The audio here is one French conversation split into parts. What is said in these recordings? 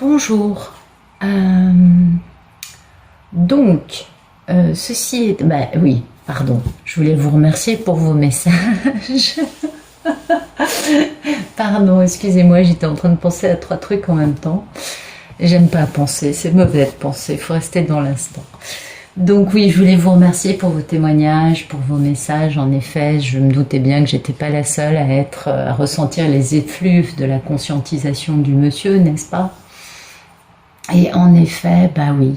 Bonjour. Euh, ceci est... Bah oui, pardon. Je voulais vous remercier pour vos messages. Pardon, excusez-moi, j'étais en train de penser à trois trucs en même temps. J'aime pas penser, c'est mauvais de penser, il faut rester dans l'instant. Donc oui, je voulais vous remercier pour vos témoignages, pour vos messages. En effet, je me doutais bien que j'étais pas la seule à ressentir les effluves de la conscientisation du monsieur, n'est-ce pas? Et en effet, bah oui.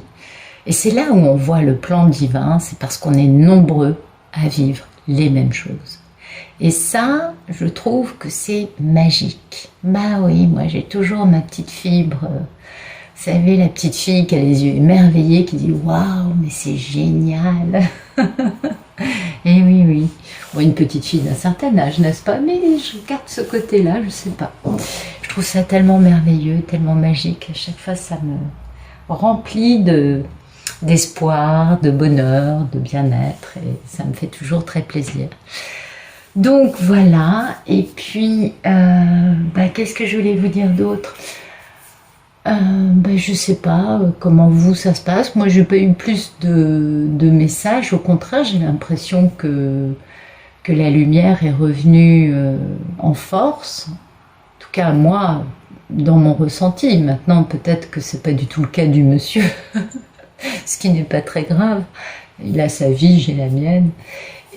Et c'est là où on voit le plan divin, c'est parce qu'on est nombreux à vivre les mêmes choses. Et ça, je trouve que c'est magique. Bah oui, moi j'ai toujours ma petite fibre. Vous savez, la petite fille qui a les yeux émerveillés, qui dit waouh, mais c'est génial. Et oui, oui. Bon, une petite fille d'un certain âge, n'est-ce pas? Mais je garde ce côté-là, je sais pas. Je trouve ça tellement merveilleux, tellement magique. À chaque fois, ça me remplit d'espoir, de bonheur, de bien-être. Et ça me fait toujours très plaisir. Donc voilà. Et puis, qu'est-ce que je voulais vous dire d'autre? Je sais pas comment vous ça se passe. Moi, j'ai pas eu plus de messages. Au contraire, j'ai l'impression que la lumière est revenue en force. En tout cas, moi, dans mon ressenti. Maintenant, peut-être que c'est pas du tout le cas du monsieur, ce qui n'est pas très grave. Il a sa vie, j'ai la mienne.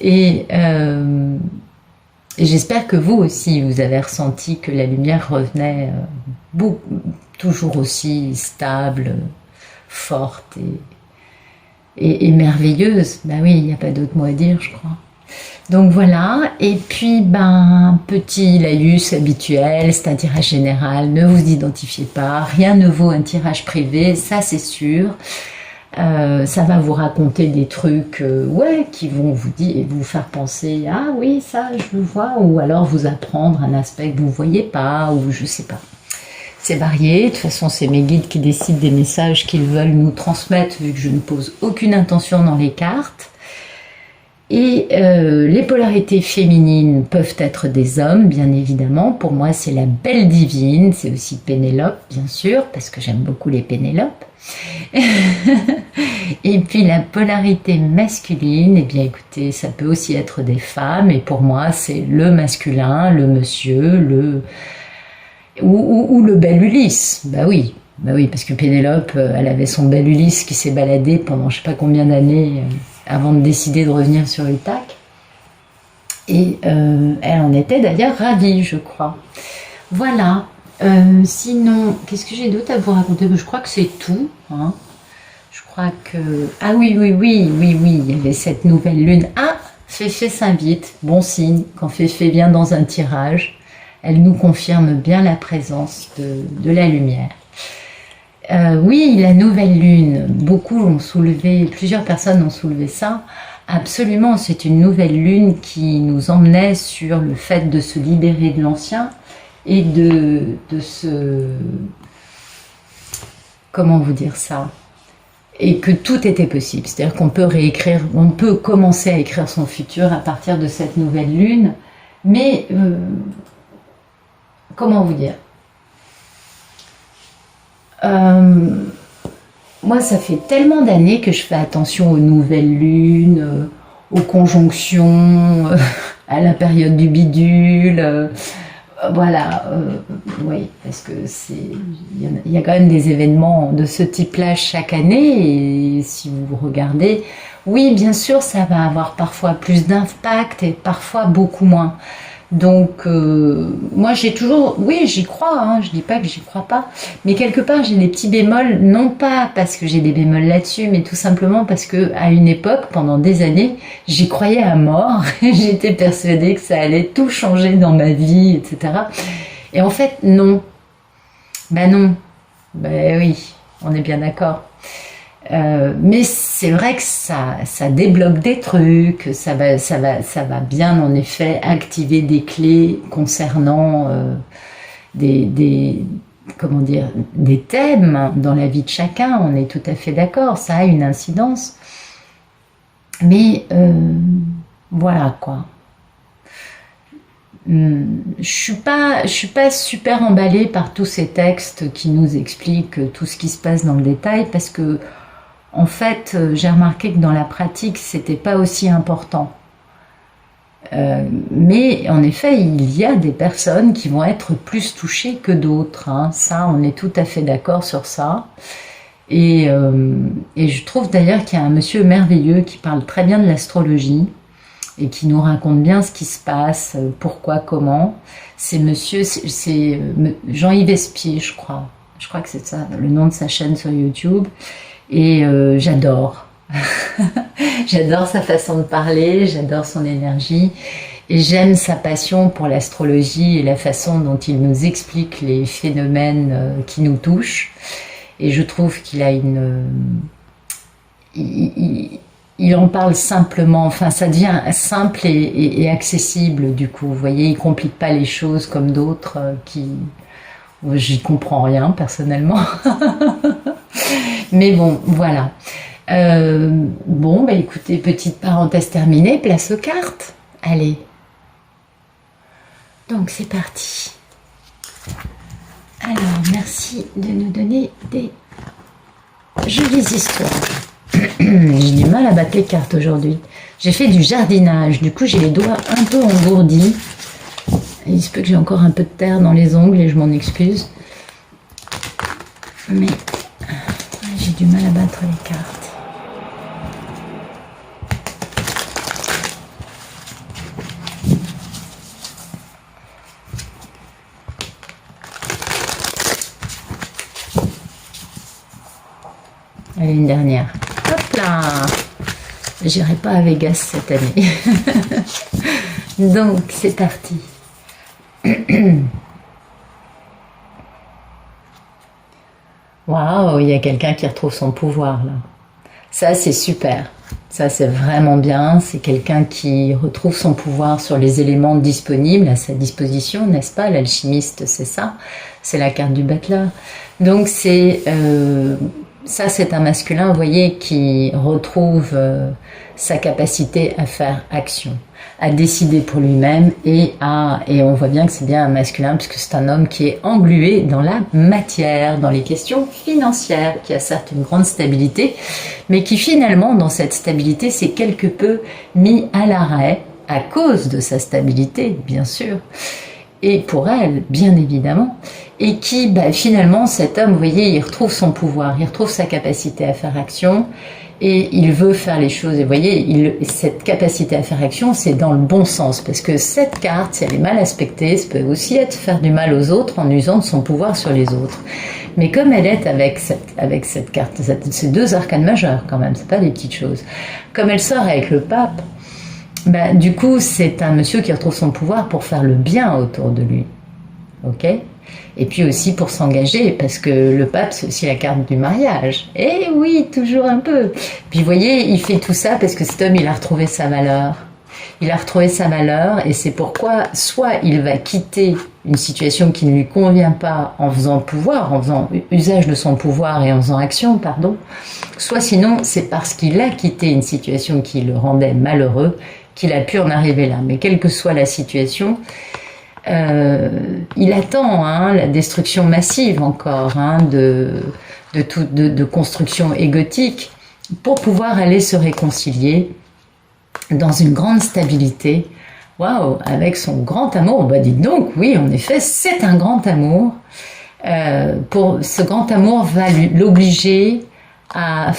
Et j'espère que vous aussi, vous avez ressenti que la lumière revenait toujours aussi stable, forte et merveilleuse. Ben oui, il n'y a pas d'autre mot à dire, je crois. Donc voilà, et puis petit laïus habituel, c'est un tirage général, ne vous identifiez pas, rien ne vaut un tirage privé, ça c'est sûr. Ça va vous raconter des trucs qui vont vous faire penser ah oui ça je le vois, ou alors vous apprendre un aspect que vous ne voyez pas, ou je sais pas. C'est varié, de toute façon c'est mes guides qui décident des messages qu'ils veulent nous transmettre, vu que je ne pose aucune intention dans les cartes. Et les polarités féminines peuvent être des hommes, bien évidemment. Pour moi, c'est la belle divine, c'est aussi Pénélope, bien sûr, parce que j'aime beaucoup les Pénélopes. Et puis la polarité masculine, eh bien écoutez, ça peut aussi être des femmes, et pour moi, c'est le masculin, le monsieur, ou le bel Ulysse. Bah oui, parce que Pénélope, elle avait son bel Ulysse qui s'est baladé pendant je sais pas combien d'années avant de décider de revenir sur Ithaque. Et elle en était d'ailleurs ravie, je crois. Voilà. Sinon, qu'est-ce que j'ai d'autre à vous raconter? Je crois que c'est tout. Hein. Je crois que... Ah oui, il y avait cette nouvelle lune. Ah, Féfé s'invite. Bon signe, quand Féfé vient dans un tirage, elle nous confirme bien la présence de la lumière. Oui, la nouvelle lune, plusieurs personnes ont soulevé ça. Absolument, c'est une nouvelle lune qui nous emmenait sur le fait de se libérer de l'ancien et de se... Comment vous dire ça? Et que tout était possible. C'est-à-dire qu'on peut réécrire, on peut commencer à écrire son futur à partir de cette nouvelle lune. Mais, comment vous dire? Moi, ça fait tellement d'années que je fais attention aux nouvelles lunes, aux conjonctions, à la période du bidule. Oui, parce que il y a quand même des événements de ce type-là chaque année. Et si vous regardez, oui, bien sûr, ça va avoir parfois plus d'impact et parfois beaucoup moins. Donc, moi j'ai toujours, oui j'y crois, hein, je dis pas que j'y crois pas, mais quelque part j'ai des petits bémols, non pas parce que j'ai des bémols là-dessus, mais tout simplement parce que à une époque, pendant des années, j'y croyais à mort, j'étais persuadée que ça allait tout changer dans ma vie, etc. Et en fait, non. Non. Oui, on est bien d'accord. Mais c'est vrai que ça débloque des trucs, ça va bien en effet activer des clés concernant comment dire, des thèmes dans la vie de chacun. On est tout à fait d'accord, ça a une incidence. Mais voilà quoi. Je suis pas super emballée par tous ces textes qui nous expliquent tout ce qui se passe dans le détail, parce que en fait, j'ai remarqué que dans la pratique, c'était pas aussi important. Mais en effet, il y a des personnes qui vont être plus touchées que d'autres, hein. Ça, on est tout à fait d'accord sur ça. Et je trouve d'ailleurs qu'il y a un monsieur merveilleux qui parle très bien de l'astrologie et qui nous raconte bien ce qui se passe, pourquoi, comment. C'est Jean-Yves Espier, je crois. Je crois que c'est ça, le nom de sa chaîne sur YouTube. Et j'adore. J'adore sa façon de parler, j'adore son énergie. Et j'aime sa passion pour l'astrologie et la façon dont il nous explique les phénomènes qui nous touchent. Et je trouve qu'il a il en parle simplement, enfin ça devient simple et accessible du coup. Vous voyez, il complique pas les choses comme d'autres qui... J'y comprends rien personnellement. Mais bon, voilà. Bon, bah écoutez, petite parenthèse terminée, place aux cartes. Allez. Donc c'est parti. Alors, merci de nous donner des jolies histoires. J'ai du mal à battre les cartes aujourd'hui. J'ai fait du jardinage, du coup j'ai les doigts un peu engourdis. Il se peut que j'ai encore un peu de terre dans les ongles et je m'en excuse. Mais j'ai du mal à battre les cartes. Allez, une dernière. Hop là! J'irai pas à Vegas cette année. Donc, c'est parti. Waouh, il y a quelqu'un qui retrouve son pouvoir là. Ça, c'est super. Ça, c'est vraiment bien. C'est quelqu'un qui retrouve son pouvoir sur les éléments disponibles à sa disposition, n'est-ce pas? L'alchimiste, c'est ça. C'est la carte du battleur. Donc, c'est... ça, c'est un masculin, vous voyez, qui retrouve sa capacité à faire action, à décider pour lui-même et on voit bien que c'est bien un masculin puisque c'est un homme qui est englué dans la matière, dans les questions financières, qui a certes une grande stabilité, mais qui finalement, dans cette stabilité, s'est quelque peu mis à l'arrêt à cause de sa stabilité, bien sûr. Et pour elle, bien évidemment, et qui, finalement, cet homme, vous voyez, il retrouve son pouvoir, il retrouve sa capacité à faire action, et il veut faire les choses. Et vous voyez, cette capacité à faire action, c'est dans le bon sens, parce que cette carte, si elle est mal aspectée, ça peut aussi être faire du mal aux autres en usant de son pouvoir sur les autres. Mais comme elle est avec cette carte, ces deux arcanes majeures quand même, c'est pas des petites choses, comme elle sort avec le pape, du coup, c'est un monsieur qui retrouve son pouvoir pour faire le bien autour de lui. Ok ? Et puis aussi pour s'engager, parce que le pape, c'est aussi la carte du mariage. Et oui, toujours un peu. Puis vous voyez, il fait tout ça parce que cet homme, il a retrouvé sa valeur. Il a retrouvé sa valeur et c'est pourquoi soit il va quitter une situation qui ne lui convient pas en faisant pouvoir, en faisant usage de son pouvoir et en faisant action, pardon. Soit sinon, c'est parce qu'il a quitté une situation qui le rendait malheureux qu'il a pu en arriver là. Mais quelle que soit la situation, il attend la destruction massive encore de construction égotique pour pouvoir aller se réconcilier dans une grande stabilité. Waouh, avec son grand amour. Dites donc, oui, en effet, c'est un grand amour. Pour ce grand amour va l'obliger à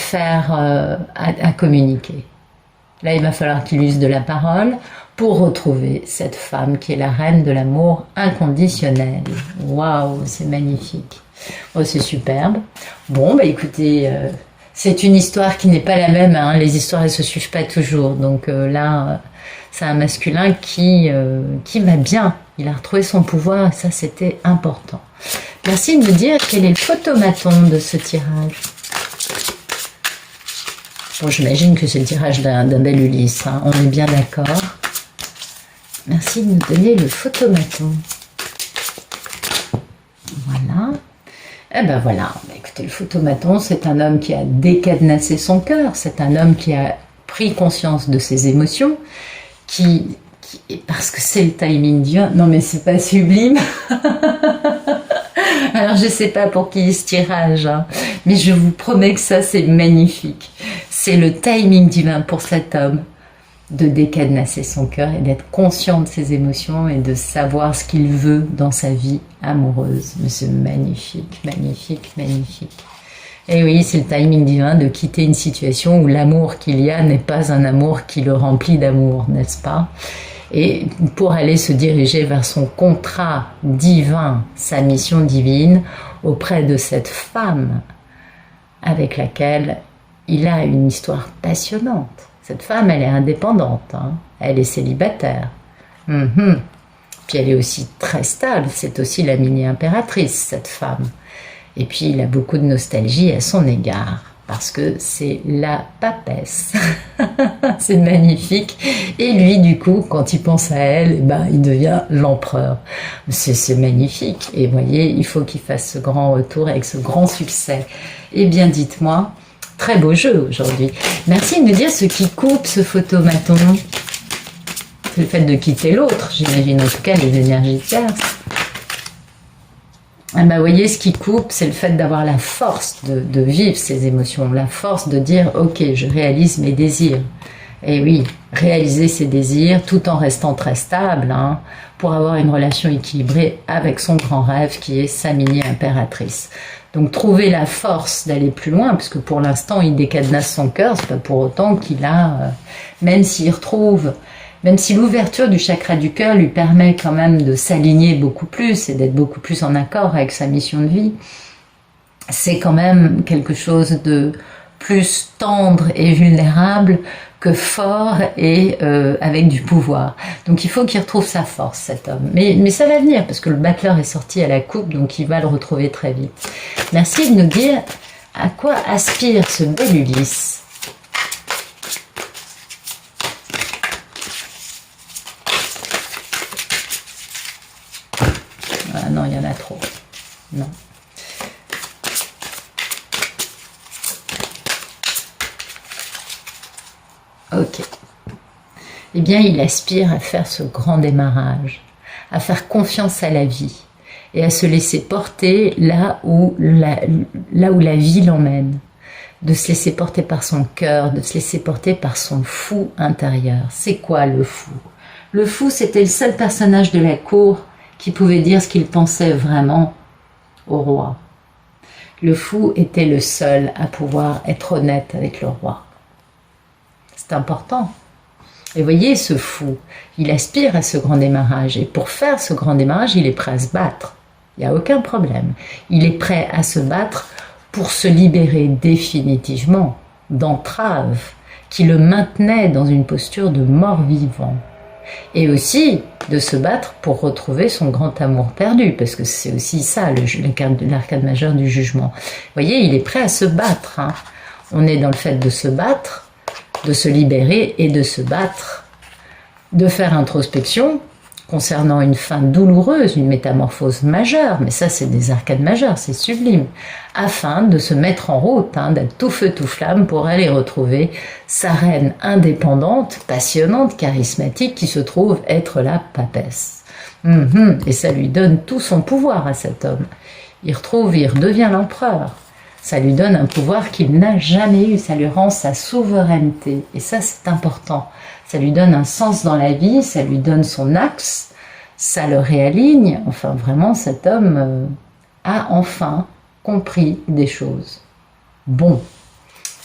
à communiquer. Là, il va falloir qu'il use de la parole pour retrouver cette femme qui est la reine de l'amour inconditionnel. Waouh, c'est magnifique. Oh, c'est superbe. Bon, écoutez, c'est une histoire qui n'est pas la même. Les histoires, elles se suivent pas toujours. Donc là, c'est un masculin qui va bien. Il a retrouvé son pouvoir et ça, c'était important. Merci de me dire quel est le photomaton de ce tirage. Bon, j'imagine que c'est le tirage d'un bel Ulysse, on est bien d'accord. Merci de nous donner le photomaton. Voilà. Voilà, écoutez, le photomaton, c'est un homme qui a décadenassé son cœur, c'est un homme qui a pris conscience de ses émotions, qui parce que c'est le timing divin. Non mais c'est pas sublime. Alors je sais pas pour qui est ce tirage, hein, mais je vous promets que ça c'est magnifique. C'est le timing divin pour cet homme de décadenasser son cœur et d'être conscient de ses émotions et de savoir ce qu'il veut dans sa vie amoureuse. Mais c'est magnifique, magnifique, magnifique. Et oui, c'est le timing divin de quitter une situation où l'amour qu'il y a n'est pas un amour qui le remplit d'amour, n'est-ce pas? Et pour aller se diriger vers son contrat divin, sa mission divine, auprès de cette femme avec laquelle il a une histoire passionnante. Cette femme, elle est indépendante, hein. Elle est célibataire. Puis elle est aussi très stable, c'est aussi la mini-impératrice, cette femme. Et puis il a beaucoup de nostalgie à son égard, parce que c'est la papesse. C'est magnifique. Et lui, du coup, quand il pense à elle, eh ben, il devient l'empereur. C'est magnifique. Et vous voyez, il faut qu'il fasse ce grand retour avec ce grand succès. Eh bien, dites-moi, très beau jeu aujourd'hui. Merci de me dire ce qui coupe ce photomaton. C'est le fait de quitter l'autre, j'imagine, en tout cas les énergies tierces. Ah ben, vous voyez, ce qui coupe, c'est le fait d'avoir la force de vivre ces émotions, la force de dire, ok, je réalise mes désirs. Et oui, réaliser ses désirs tout en restant très stable, hein, pour avoir une relation équilibrée avec son grand rêve qui est sa mini-impératrice. Donc trouver la force d'aller plus loin, parce que pour l'instant il décadenasse son cœur, c'est pas pour autant qu'il a, même s'il retrouve, même si l'ouverture du chakra du cœur lui permet quand même de s'aligner beaucoup plus et d'être beaucoup plus en accord avec sa mission de vie, c'est quand même quelque chose de plus tendre et vulnérable que fort et avec du pouvoir. Donc il faut qu'il retrouve sa force, cet homme. Mais ça va venir, parce que le battleur est sorti à la coupe, donc il va le retrouver très vite. Merci de nous dire à quoi aspire ce bel Ulysse. Ah non, il y en a trop. Non. Ok. Eh bien, il aspire à faire ce grand démarrage, à faire confiance à la vie et à se laisser porter là où la vie l'emmène, de se laisser porter par son cœur, de se laisser porter par son fou intérieur. C'est quoi le fou? Le fou, c'était le seul personnage de la cour qui pouvait dire ce qu'il pensait vraiment au roi. Le fou était le seul à pouvoir être honnête avec le roi. C'est important. Et voyez, ce fou, il aspire à ce grand démarrage. Et pour faire ce grand démarrage, il est prêt à se battre. Il n'y a aucun problème. Il est prêt à se battre pour se libérer définitivement d'entraves qui le maintenaient dans une posture de mort-vivant. Et aussi de se battre pour retrouver son grand amour perdu, parce que c'est aussi ça, l'arcade majeur du jugement. Vous voyez, il est prêt à se battre, hein. On est dans le fait de se battre, de se libérer et de se battre, de faire introspection concernant une fin douloureuse, une métamorphose majeure, mais ça c'est des arcades majeures, c'est sublime, afin de se mettre en route, hein, d'être tout feu tout flamme pour aller retrouver sa reine indépendante, passionnante, charismatique, qui se trouve être la papesse. Et ça lui donne tout son pouvoir à cet homme. Il redevient l'empereur. Ça lui donne un pouvoir qu'il n'a jamais eu, ça lui rend sa souveraineté. Et ça, c'est important. Ça lui donne un sens dans la vie, ça lui donne son axe, ça le réaligne. Enfin, vraiment, cet homme a enfin compris des choses. Bon.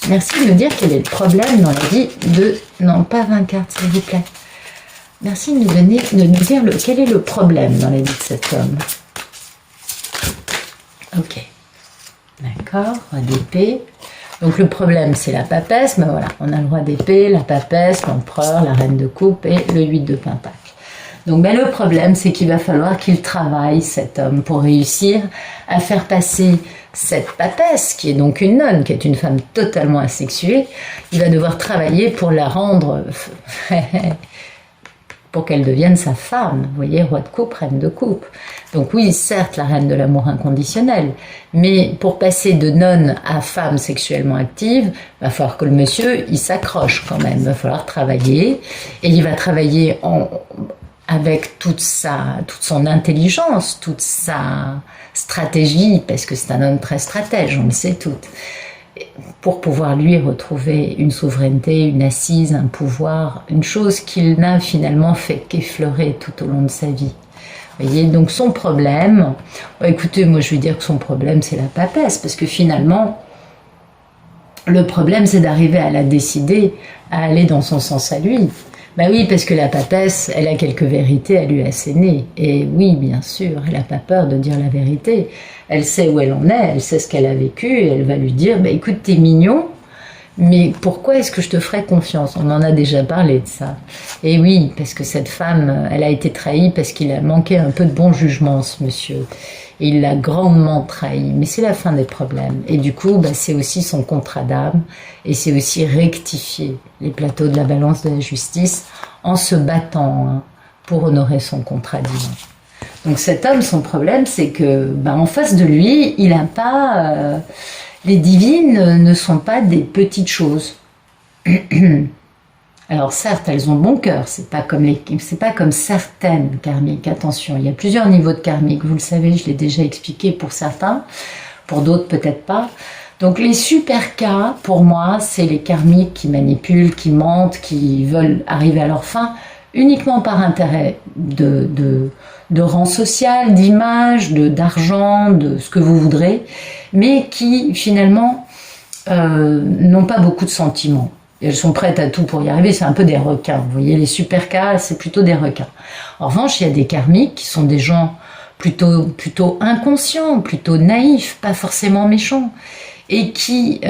Merci de me dire quel est le problème dans la vie de... Non, pas 20 cartes, s'il vous plaît. Merci de nous dire quel est le problème dans la vie de cet homme. Ok. D'accord, roi d'épée. Donc le problème, c'est la papesse. Ben voilà, on a le roi d'épée, la papesse, l'empereur, la reine de coupe et le 8 de pentacle. Donc ben, le problème, c'est qu'il va falloir qu'il travaille, cet homme, pour réussir à faire passer cette papesse, qui est donc une nonne, qui est une femme totalement asexuée. Il va devoir travailler pour la rendre pour qu'elle devienne sa femme. Vous voyez, roi de coupe, reine de coupe. Donc oui, certes, la reine de l'amour inconditionnel, mais pour passer de nonne à femme sexuellement active, il va falloir que le monsieur, il s'accroche quand même. Il va falloir travailler, et il va travailler avec toute son intelligence, toute sa stratégie, parce que c'est un homme très stratège, on le sait toutes, pour pouvoir lui retrouver une souveraineté, une assise, un pouvoir, une chose qu'il n'a finalement fait qu'effleurer tout au long de sa vie. Vous voyez, donc son problème, écoutez, moi je vais dire que son problème c'est la papesse, parce que finalement, le problème c'est d'arriver à la décider, à aller dans son sens à lui. Ben oui, parce que la papesse, elle a quelques vérités à lui asséner. Et oui, bien sûr, elle n'a pas peur de dire la vérité. Elle sait où elle en est, elle sait ce qu'elle a vécu, et elle va lui dire, ben écoute, t'es mignon, mais pourquoi est-ce que je te ferais confiance? On en a déjà parlé de ça. Et oui, parce que cette femme, elle a été trahie parce qu'il a manqué un peu de bon jugement, ce monsieur. Et il l'a grandement trahi. Mais c'est la fin des problèmes. Et du coup, bah, c'est aussi son contrat d'âme. Et c'est aussi rectifier les plateaux de la balance de la justice en se battant pour honorer son contrat divin. Donc cet homme, son problème, c'est que bah, en face de lui, il n'a pas... les divines ne sont pas des petites choses. Alors certes, elles ont bon cœur, c'est pas comme certaines karmiques. Attention, il y a plusieurs niveaux de karmiques, vous le savez, je l'ai déjà expliqué pour certains, pour d'autres peut-être pas. Donc les super cas, pour moi, c'est les karmiques qui manipulent, qui mentent, qui veulent arriver à leur fin, uniquement par intérêt de rang social, d'image, d'argent, de ce que vous voudrez, mais qui finalement n'ont pas beaucoup de sentiments. Elles sont prêtes à tout pour y arriver, c'est un peu des requins. Vous voyez, les super cas, c'est plutôt des requins. En revanche, il y a des karmiques qui sont des gens plutôt inconscients, plutôt naïfs, pas forcément méchants, et qui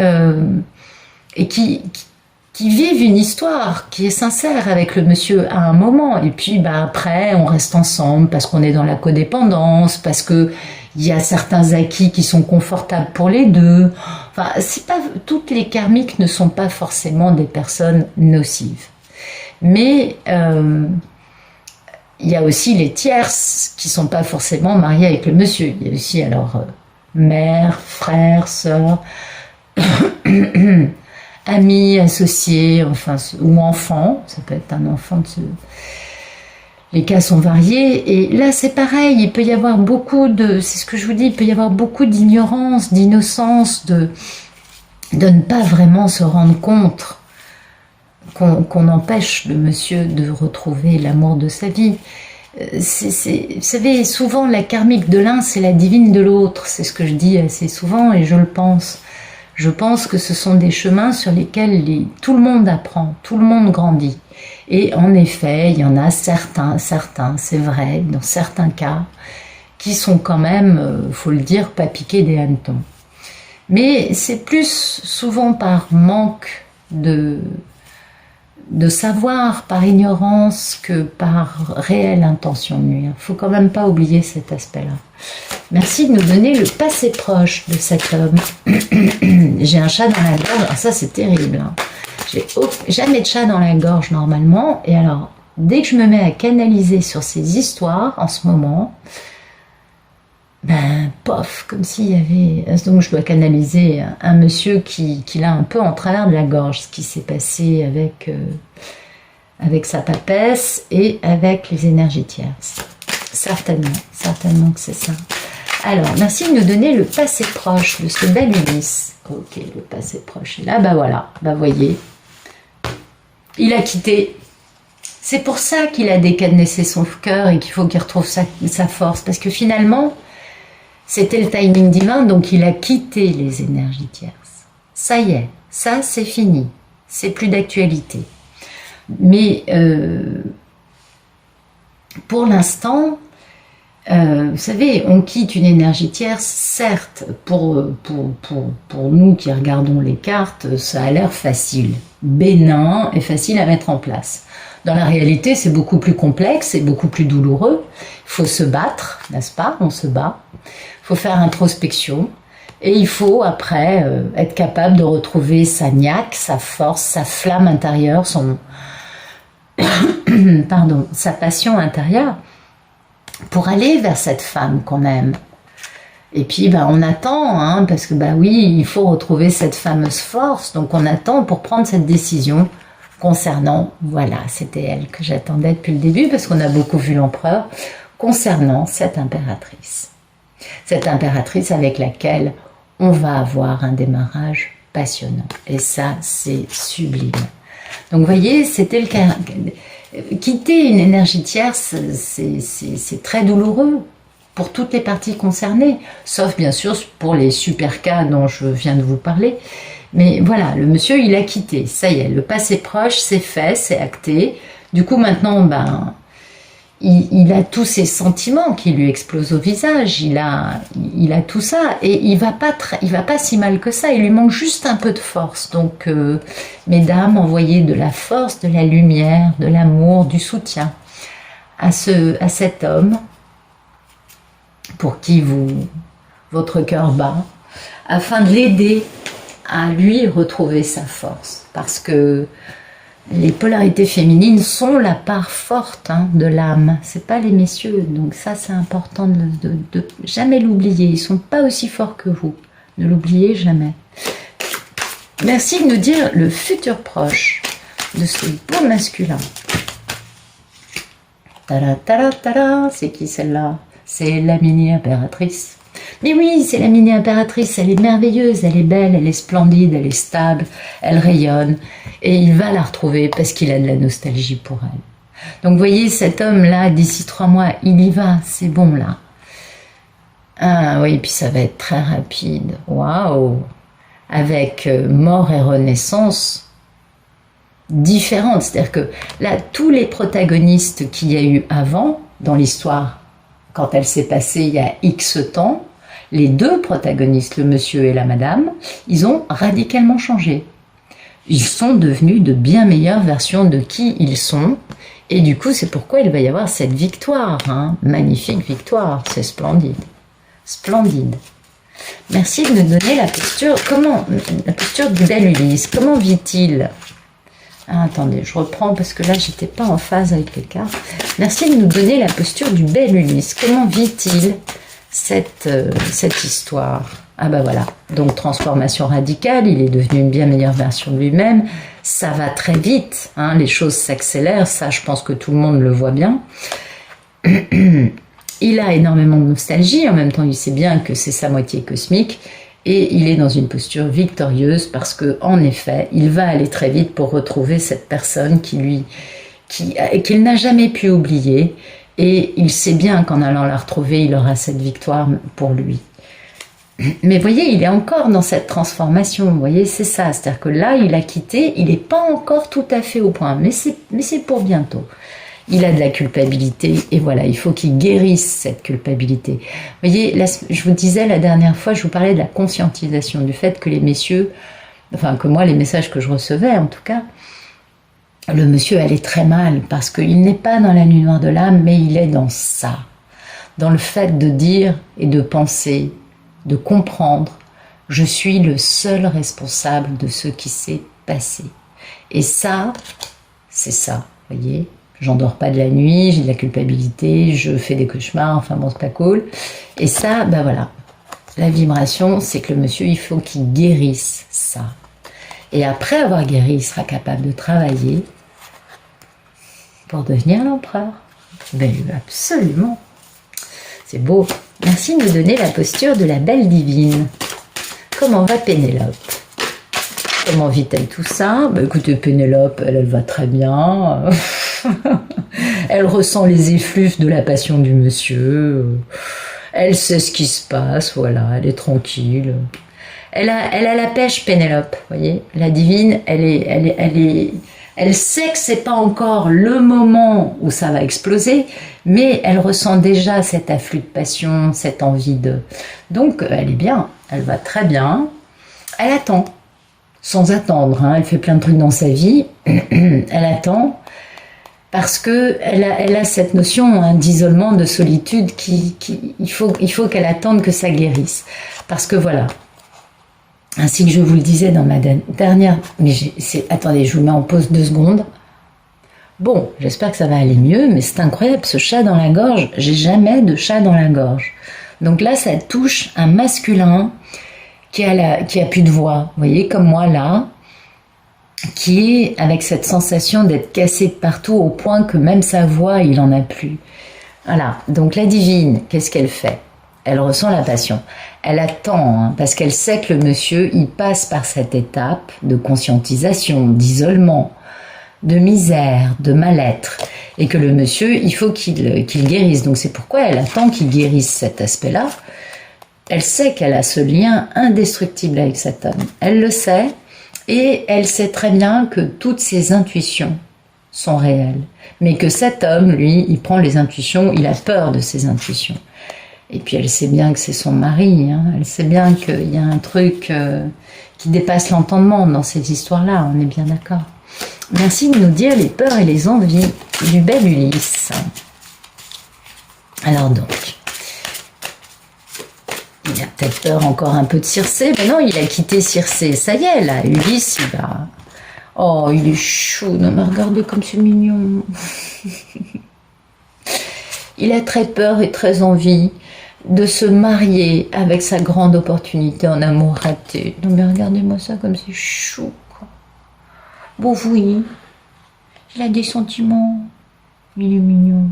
vivent une histoire qui est sincère avec le monsieur à un moment, et puis bah, après on reste ensemble parce qu'on est dans la codépendance, parce que il y a certains acquis qui sont confortables pour les deux. Enfin, c'est pas, toutes les karmiques ne sont pas forcément des personnes nocives. Mais il y a aussi les tierces qui sont pas forcément mariées avec le monsieur. Il y a aussi alors mère, frère, sœur, amis, associés, enfin, ou enfants. Ça peut être un enfant de ce... Les cas sont variés, et là c'est pareil, il peut y avoir beaucoup de, c'est ce que je vous dis, il peut y avoir beaucoup d'ignorance, d'innocence, de ne pas vraiment se rendre compte qu'on empêche le monsieur de retrouver l'amour de sa vie. Vous savez, souvent la karmique de l'un, c'est la divine de l'autre, c'est ce que je dis assez souvent, et je le pense. Je pense que ce sont des chemins sur lesquels tout le monde apprend, tout le monde grandit. Et en effet, il y en a certains, c'est vrai, dans certains cas, qui sont quand même, faut le dire, pas piqués des hannetons. Mais c'est plus souvent par manque de savoir, par ignorance, que par réelle intention de nuire. Il faut quand même pas oublier cet aspect-là. Merci de nous donner le passé proche de cet homme. J'ai un chat dans la gorge, alors ça c'est terrible. Hein. J'ai jamais de chat dans la gorge normalement, et alors dès que je me mets à canaliser sur ces histoires en ce moment, ben pof, comme s'il y avait... Donc je dois canaliser un monsieur qui l'a un peu en travers de la gorge, ce qui s'est passé avec sa papesse et avec les énergies tierces. Certainement que c'est ça. Alors, merci de nous donner le passé proche de ce bel Ulysse. Ok, le passé proche. Et là, bah voilà, bah voyez, il a quitté. C'est pour ça qu'il a décadenassé son cœur et qu'il faut qu'il retrouve sa force. Parce que finalement, c'était le timing divin, donc il a quitté les énergies tierces. Ça y est, ça c'est fini. C'est plus d'actualité. Mais pour l'instant, vous savez, on quitte une énergie tierce, certes, pour nous qui regardons les cartes, ça a l'air facile, bénin et facile à mettre en place. Dans la réalité, c'est beaucoup plus complexe et beaucoup plus douloureux. Il faut se battre, n'est-ce pas? On se bat. Il faut faire introspection. Et il faut, après, être capable de retrouver sa niaque, sa force, sa flamme intérieure, pardon, sa passion intérieure pour aller vers cette femme qu'on aime. Et puis bah, on attend, hein, parce que bah oui, il faut retrouver cette fameuse force, donc on attend pour prendre cette décision concernant, voilà, c'était elle que j'attendais depuis le début, parce qu'on a beaucoup vu l'empereur, concernant cette impératrice. Cette impératrice avec laquelle on va avoir un démarrage passionnant. Et ça, c'est sublime. Donc vous voyez, c'était le cas. Quitter une énergie tierce, c'est très douloureux pour toutes les parties concernées, sauf bien sûr pour les super cas dont je viens de vous parler. Mais voilà, le monsieur, il a quitté. Ça y est, le passé proche, c'est fait, c'est acté. Du coup, maintenant, ben, il a tous ces sentiments qui lui explosent au visage. Il a tout ça et il va pas si mal que ça. Il lui manque juste un peu de force. Donc, mesdames, envoyez de la force, de la lumière, de l'amour, du soutien à cet homme pour qui votre cœur bat, afin de l'aider à lui retrouver sa force, parce que les polarités féminines sont la part forte, hein, de l'âme, c'est pas les messieurs, donc ça c'est important de jamais l'oublier, ils sont pas aussi forts que vous, ne l'oubliez jamais. Merci de nous dire le futur proche de ce beau masculin. Tada, tada, tada, c'est qui celle-là? C'est la mini-impératrice. Mais oui, c'est la mini-impératrice, elle est merveilleuse, elle est belle, elle est splendide, elle est stable, elle rayonne. Et il va la retrouver parce qu'il a de la nostalgie pour elle. Donc vous voyez, cet homme-là, d'ici 3 mois, il y va, c'est bon là. Ah oui, puis ça va être très rapide. Waouh! Avec mort et renaissance différentes. C'est-à-dire que là, tous les protagonistes qu'il y a eu avant, dans l'histoire, quand elle s'est passée il y a X temps, les 2 protagonistes, le monsieur et la madame, ils ont radicalement changé. Ils sont devenus de bien meilleures versions de qui ils sont. Et du coup, c'est pourquoi il va y avoir cette victoire. Hein. Magnifique victoire, c'est splendide. Splendide. Merci de me donner la posture. La posture du bel Ulysse. Comment vit-il? Ah, attendez, je reprends parce que là, j'étais pas en phase avec les cartes. Merci de nous donner la posture du bel Ulysse. Comment vit-il cette histoire? Ah ben voilà, donc transformation radicale, il est devenu une bien meilleure version de lui-même. Ça va très vite, hein, les choses s'accélèrent, ça je pense que tout le monde le voit bien. Il a énormément de nostalgie, en même temps il sait bien que c'est sa moitié cosmique. Et il est dans une posture victorieuse parce que, en effet, il va aller très vite pour retrouver cette personne qu'il n'a jamais pu oublier. Et il sait bien qu'en allant la retrouver, il aura cette victoire pour lui. Mais vous voyez, il est encore dans cette transformation. Vous voyez, c'est ça. C'est-à-dire que là, il a quitté, il n'est pas encore tout à fait au point. Mais c'est pour bientôt. Il a de la culpabilité et voilà, il faut qu'il guérisse cette culpabilité. Vous voyez, là, je vous disais la dernière fois, je vous parlais de la conscientisation, du fait que les messieurs, enfin que moi, les messages que je recevais en tout cas, le monsieur allait très mal parce qu'il n'est pas dans la nuit noire de l'âme, mais il est dans ça. Dans le fait de dire et de penser, de comprendre, je suis le seul responsable de ce qui s'est passé. Et ça, c'est ça, vous voyez. J'en dors pas de la nuit, j'ai de la culpabilité, je fais des cauchemars, enfin bon, c'est pas cool. Et ça, ben voilà, la vibration, c'est que le monsieur, il faut qu'il guérisse ça. Et après avoir guéri, il sera capable de travailler pour devenir l'empereur. Ben absolument. C'est beau. Merci de me donner la posture de la belle divine. Comment va Pénélope? Comment vit-elle tout ça? Ben écoutez, Pénélope, elle va très bien. Elle ressent les effluves de la passion du monsieur. Elle sait ce qui se passe, voilà, elle est tranquille. Elle a la pêche, Pénélope, vous voyez. La divine, elle sait que c'est pas encore le moment où ça va exploser, mais elle ressent déjà cet afflux de passion, cette envie de... Donc, elle est bien, elle va très bien. Elle attend, sans attendre, hein. Elle fait plein de trucs dans sa vie. Elle attend. Parce que elle a cette notion, hein, d'isolement, de solitude, il faut qu'elle attende que ça guérisse. Parce que voilà, ainsi que je vous le disais dans ma dernière... Mais attendez, je vous mets en pause 2 secondes. Bon, j'espère que ça va aller mieux, mais c'est incroyable, ce chat dans la gorge, j'ai jamais de chat dans la gorge. Donc là, ça touche un masculin qui a plus de voix, vous voyez, comme moi là, qui est avec cette sensation d'être cassé de partout au point que même sa voix, il en a plus. Voilà, donc la divine, qu'est-ce qu'elle fait? Elle ressent la passion. Elle attend, hein, parce qu'elle sait que le monsieur, il passe par cette étape de conscientisation, d'isolement, de misère, de mal-être, et que le monsieur, il faut qu'il guérisse. Donc c'est pourquoi elle attend qu'il guérisse cet aspect-là. Elle sait qu'elle a ce lien indestructible avec cet homme. Elle le sait, et elle sait très bien que toutes ses intuitions sont réelles. Mais que cet homme, lui, il prend les intuitions, il a peur de ses intuitions. Et puis elle sait bien que c'est son mari, hein. Elle sait bien qu'il y a un truc qui dépasse l'entendement dans cette histoire-là, on est bien d'accord. Merci de nous dire les peurs et les envies du bel Ulysse. Alors donc, il a peut-être peur encore un peu de Circé, mais non, il a quitté Circé, ça y est là, Ulysse il va... Oh, il est chou, non mais regardez comme c'est mignon. Il a très peur et très envie de se marier avec sa grande opportunité en amour raté. Non mais regardez-moi ça comme c'est chou, quoi. Bon oui, il a des sentiments, il est mignon.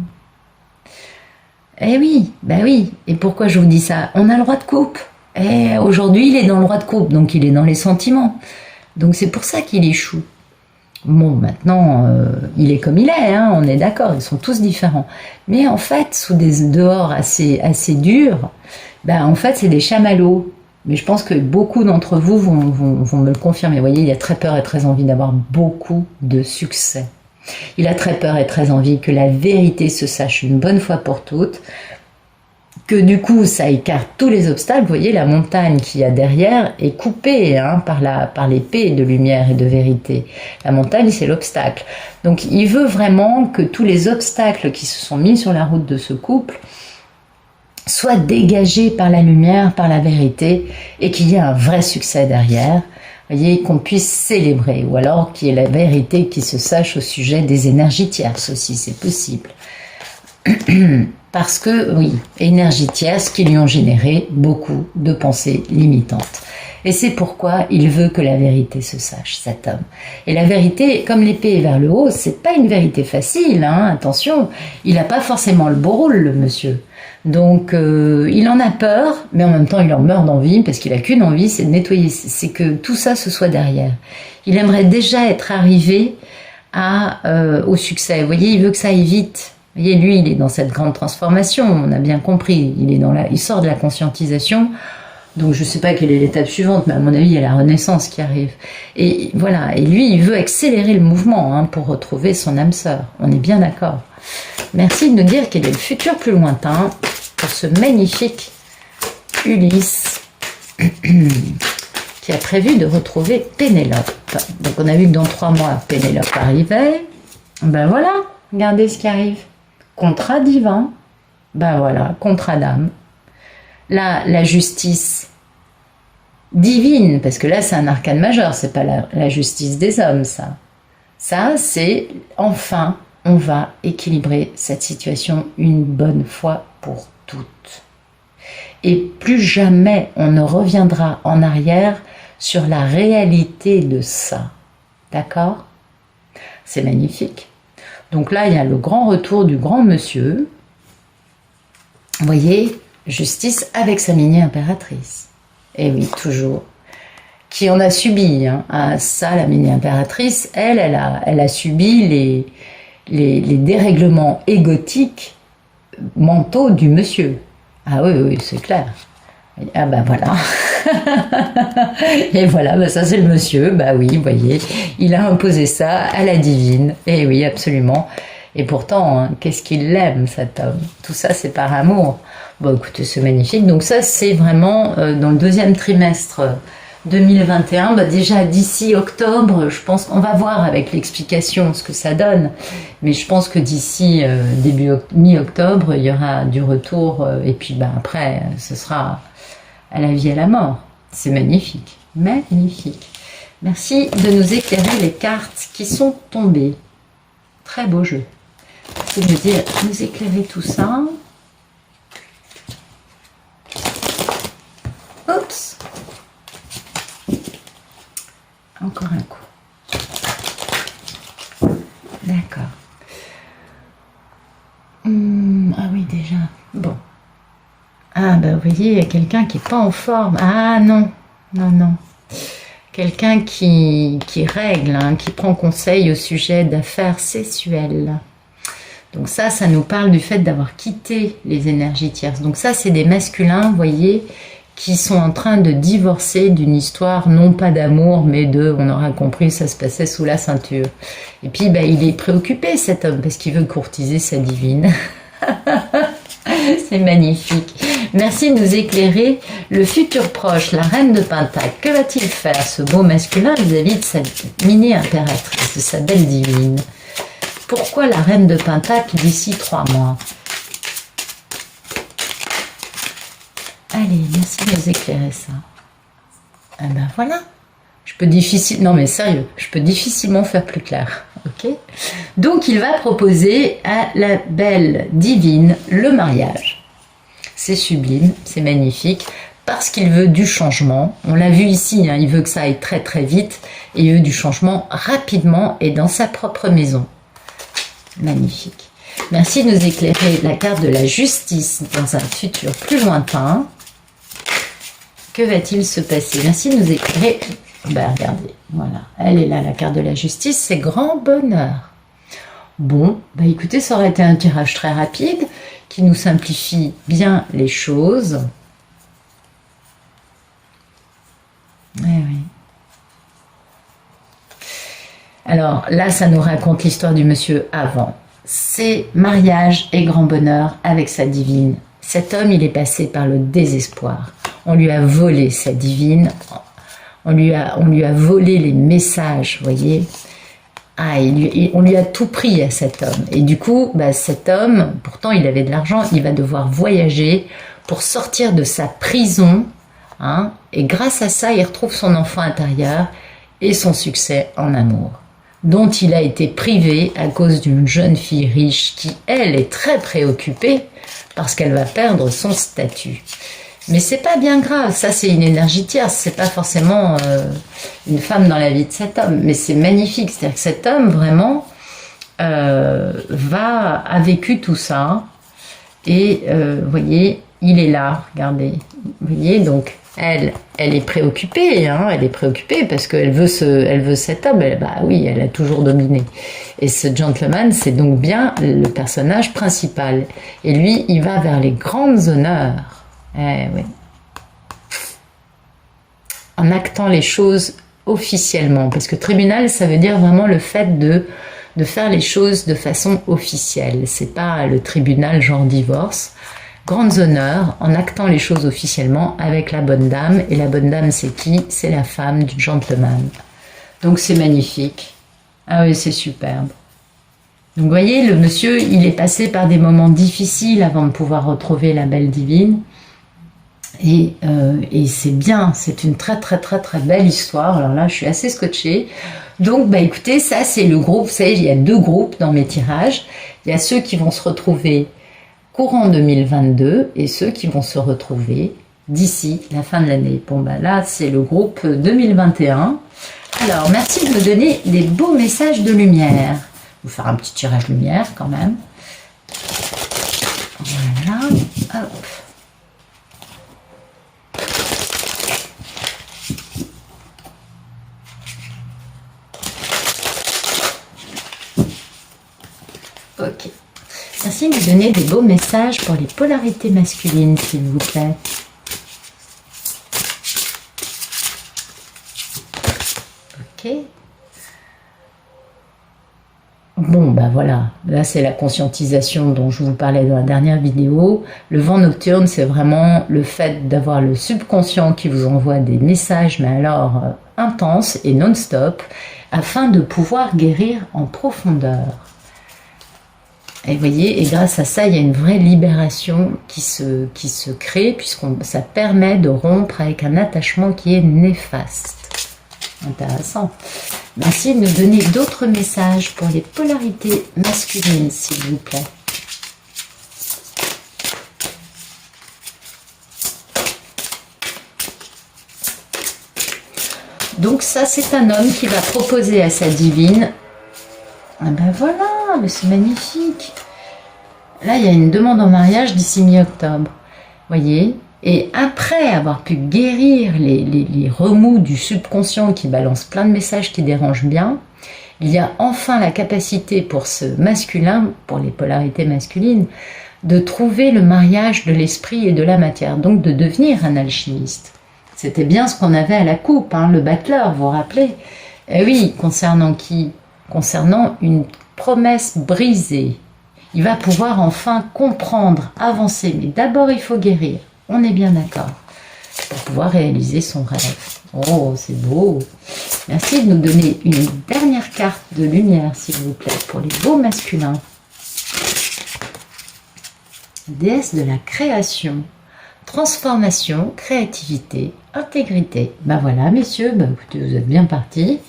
Eh oui, ben oui. Et pourquoi je vous dis ça? On a le droit de coupe. Et aujourd'hui, il est dans le droit de coupe, donc il est dans les sentiments. Donc c'est pour ça qu'il est chou. Bon, maintenant, il est comme il est, hein, on est d'accord, ils sont tous différents. Mais en fait, sous des dehors assez durs, ben en fait, c'est des chamallows. Mais je pense que beaucoup d'entre vous vont me le confirmer. Vous voyez, il a très peur et très envie d'avoir beaucoup de succès. Il a très peur et très envie que la vérité se sache une bonne fois pour toutes, que du coup ça écarte tous les obstacles. Vous voyez, la montagne qu'il y a derrière est coupée, hein, par l'épée de lumière et de vérité. La montagne, c'est l'obstacle. Donc il veut vraiment que tous les obstacles qui se sont mis sur la route de ce couple soient dégagés par la lumière, par la vérité, et qu'il y ait un vrai succès derrière. Vous voyez, qu'on puisse célébrer, ou alors qu'il y ait la vérité qui se sache au sujet des énergies tierces aussi, c'est possible. Parce que, oui, énergies tierces qui lui ont généré beaucoup de pensées limitantes. Et c'est pourquoi il veut que la vérité se sache, cet homme. Et la vérité, comme l'épée est vers le haut, c'est pas une vérité facile, hein, attention. Il n'a pas forcément le beau rôle, le monsieur. Donc, il en a peur, mais en même temps, il en meurt d'envie, parce qu'il a qu'une envie, c'est de nettoyer, c'est que tout ça se soit derrière. Il aimerait déjà être arrivé au succès. Vous voyez, il veut que ça aille vite. Vous voyez, lui, il est dans cette grande transformation, on a bien compris. Il sort de la conscientisation. Donc je ne sais pas quelle est l'étape suivante, mais à mon avis, il y a la renaissance qui arrive. Et voilà, et lui, il veut accélérer le mouvement, hein, pour retrouver son âme sœur. On est bien d'accord. Merci de nous dire quel est le futur plus lointain pour ce magnifique Ulysse qui a prévu de retrouver Pénélope. Donc on a vu que dans 3 mois, Pénélope arrivait. Ben voilà, regardez ce qui arrive. Contrat divin. Ben voilà, contrat d'âme. Là, la justice divine, parce que là, c'est un arcane majeur, c'est pas la justice des hommes, ça. Ça, c'est enfin, on va équilibrer cette situation une bonne fois pour toutes. Et plus jamais on ne reviendra en arrière sur la réalité de ça. D'accord? C'est magnifique. Donc là, il y a le grand retour du grand monsieur. Vous voyez, justice avec sa mini-impératrice. Et oui, toujours. Qui en a subi, hein. Ah, ça, la mini-impératrice, elle a subi les dérèglements égotiques mentaux du monsieur. Ah oui, oui, c'est clair. Ah ben voilà. Et voilà, ben ça c'est le monsieur. Bah oui, vous voyez, il a imposé ça à la divine. Et oui, absolument. Et pourtant, hein, qu'est-ce qu'il l'aime, cet homme. Tout ça, c'est par amour. Bon, écoutez, c'est magnifique. Donc ça, c'est vraiment dans le 2e trimestre 2021. Bah, déjà, d'ici octobre, je pense qu'on va voir avec l'explication ce que ça donne. Mais je pense que d'ici mi-octobre, il y aura du retour. Et puis, bah, après, ce sera à la vie et à la mort. C'est magnifique. Magnifique. Merci de nous éclairer les cartes qui sont tombées. Très beau jeu. C'est de me dire, nous éclairer tout ça. Oups. Encore un coup. D'accord. Ah oui, déjà. Bon. Ah, ben vous voyez, il y a quelqu'un qui n'est pas en forme. Ah non, non, non. Quelqu'un qui règle, hein, qui prend conseil au sujet d'affaires sexuelles. Donc ça nous parle du fait d'avoir quitté les énergies tierces. Donc ça, c'est des masculins, vous voyez, qui sont en train de divorcer d'une histoire, non pas d'amour, mais de, on aura compris, ça se passait sous la ceinture. Et puis, ben, il est préoccupé, cet homme, parce qu'il veut courtiser sa divine. C'est magnifique. Merci de nous éclairer. Le futur proche, la reine de Pentacle, que va-t-il faire, ce beau masculin, vis-à-vis de sa mini-impératrice, de sa belle divine? Pourquoi la reine de Pentacle d'ici 3 mois? Allez, merci de nous éclairer ça. Ah ben voilà. Je peux difficilement, non mais sérieux, je peux difficilement faire plus clair. Ok. Donc il va proposer à la belle divine le mariage. C'est sublime, c'est magnifique, parce qu'il veut du changement. On l'a vu ici, hein, il veut que ça aille très très vite, et il veut du changement rapidement et dans sa propre maison. Magnifique. Merci de nous éclairer la carte de la justice dans un futur plus lointain. Que va-t-il se passer? Merci de nous éclairer. Ben, regardez, voilà, elle est là, la carte de la justice, c'est grand bonheur. Bon, bah écoutez, ça aurait été un tirage très rapide, qui nous simplifie bien les choses. Eh oui. Alors là, ça nous raconte l'histoire du monsieur avant. C'est mariage et grand bonheur avec sa divine. Cet homme, il est passé par le désespoir. On lui a volé sa divine. On lui a volé les messages, vous voyez. Ah, on lui a tout pris à cet homme. Et du coup, bah, cet homme, pourtant il avait de l'argent, il va devoir voyager pour sortir de sa prison. Hein, et grâce à ça, il retrouve son enfant intérieur et son succès en amour, dont il a été privé à cause d'une jeune fille riche qui, elle, est très préoccupée parce qu'elle va perdre son statut. Mais c'est pas bien grave, ça c'est une énergie tierce, c'est pas forcément une femme dans la vie de cet homme, mais c'est magnifique, c'est-à-dire que cet homme vraiment a vécu tout ça, et vous voyez, il est là, regardez, vous voyez, donc elle est préoccupée, hein, elle est préoccupée parce qu'elle veut cet homme, bah oui, elle a toujours dominé. Et ce gentleman, c'est donc bien le personnage principal, et lui, il va vers les grandes honneurs. Eh oui. En actant les choses officiellement, parce que tribunal, ça veut dire vraiment le fait de faire les choses de façon officielle. C'est pas le tribunal genre divorce. Grandes honneurs en actant les choses officiellement avec la bonne dame. Et la bonne dame, c'est qui? C'est la femme du gentleman. Donc c'est magnifique. Ah oui, c'est superbe. Donc vous voyez, le monsieur, il est passé par des moments difficiles avant de pouvoir retrouver la belle divine. Et c'est bien, c'est une très très très très belle histoire. Alors là, je suis assez scotchée. Donc, bah écoutez, ça c'est le groupe. Vous savez, il y a 2 groupes dans mes tirages. Il y a ceux qui vont se retrouver courant 2022 et ceux qui vont se retrouver d'ici la fin de l'année. Bon, bah là, c'est le groupe 2021. Alors, merci de me donner des beaux messages de lumière. Je vais vous faire un petit tirage lumière quand même. Voilà. Hop. Ok. Merci de me donner des beaux messages pour les polarités masculines, s'il vous plaît. Ok. Bon, ben voilà. Là, c'est la conscientisation dont je vous parlais dans la dernière vidéo. Le vent nocturne, c'est vraiment le fait d'avoir le subconscient qui vous envoie des messages, mais alors intenses et non-stop, afin de pouvoir guérir en profondeur. Et vous voyez, et grâce à ça, il y a une vraie libération qui se crée, puisque ça permet de rompre avec un attachement qui est néfaste. Intéressant. Merci de nous donner d'autres messages pour les polarités masculines, s'il vous plaît. Donc ça, c'est un homme qui va proposer à sa divine. Ah ben voilà, mais c'est magnifique. Là, il y a une demande en mariage d'ici mi-octobre. Voyez? Et après avoir pu guérir les remous du subconscient qui balance plein de messages qui dérangent bien, il y a enfin la capacité pour ce masculin, pour les polarités masculines, de trouver le mariage de l'esprit et de la matière, donc de devenir un alchimiste. C'était bien ce qu'on avait à la coupe, hein, le battleur, vous vous rappelez? Eh oui, concernant qui? Concernant une promesse brisée. Il va pouvoir enfin comprendre, avancer, mais d'abord il faut guérir. On est bien d'accord, pour pouvoir réaliser son rêve. Oh, c'est beau. Merci de nous donner une dernière carte de lumière, s'il vous plaît, pour les beaux masculins. Déesse de la création, transformation, créativité, intégrité. Ben voilà, messieurs, ben écoutez, vous êtes bien partis.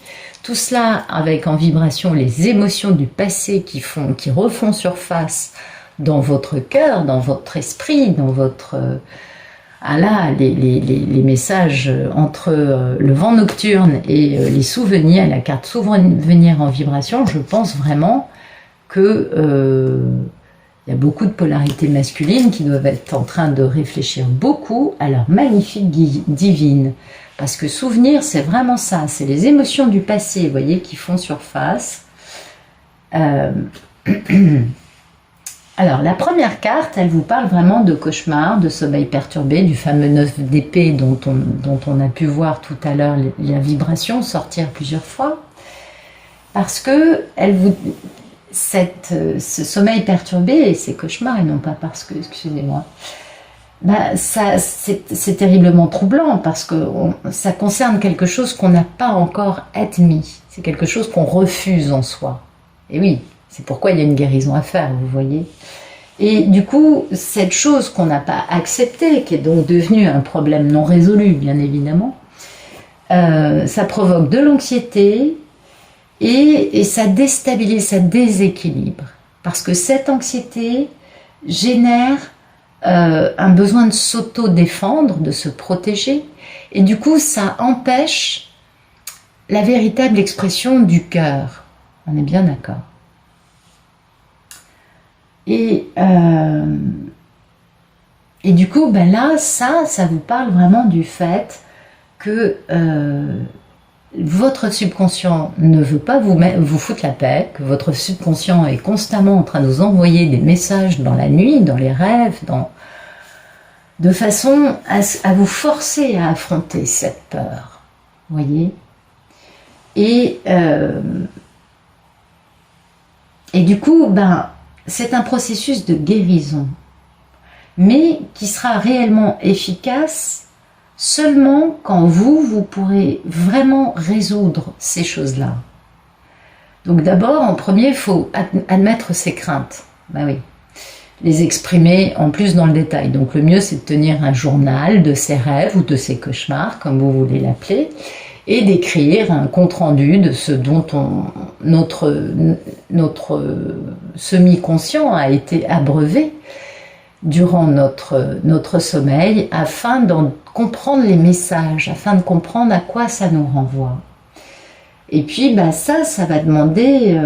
Tout cela avec en vibration les émotions du passé qui refont surface dans votre cœur, dans votre esprit, dans votre... Ah là, les messages entre le vent nocturne et les souvenirs, la carte souvenir en vibration, je pense vraiment que il y a beaucoup de polarités masculines qui doivent être en train de réfléchir beaucoup à leur magnifique divine. Parce que souvenir, c'est vraiment ça, c'est les émotions du passé, vous voyez, qui font surface. Alors, la première carte, elle vous parle vraiment de cauchemar, de sommeil perturbé, du fameux 9 d'épée dont on a pu voir tout à l'heure la vibration sortir plusieurs fois. Parce que ce sommeil perturbé et ces cauchemars, et non pas parce que, excusez-moi, bah, c'est terriblement troublant parce que ça concerne quelque chose qu'on n'a pas encore admis. C'est quelque chose qu'on refuse en soi. Et oui, c'est pourquoi il y a une guérison à faire, vous voyez. Et du coup, cette chose qu'on n'a pas acceptée, qui est donc devenue un problème non résolu, bien évidemment, ça provoque de l'anxiété et ça déstabilise, ça déséquilibre. Parce que cette anxiété génère un besoin de s'auto-défendre, de se protéger, et du coup, ça empêche la véritable expression du cœur. On est bien d'accord. Et du coup, ben là, ça vous parle vraiment du fait que votre subconscient ne veut pas vous foutre la paix, que votre subconscient est constamment en train de vous envoyer des messages dans la nuit, dans les rêves, de façon à vous forcer à affronter cette peur. Vous voyez ? Et du coup, ben, c'est un processus de guérison, mais qui sera réellement efficace seulement quand vous pourrez vraiment résoudre ces choses-là. Donc d'abord, en premier, il faut admettre ses craintes. Ben oui, les exprimer en plus dans le détail. Donc le mieux, c'est de tenir un journal de ses rêves ou de ses cauchemars, comme vous voulez l'appeler, et d'écrire un compte-rendu de ce dont notre semi-conscient a été abreuvé durant notre sommeil, afin d'en comprendre les messages, afin de comprendre à quoi ça nous renvoie. Et puis bah, ça va demander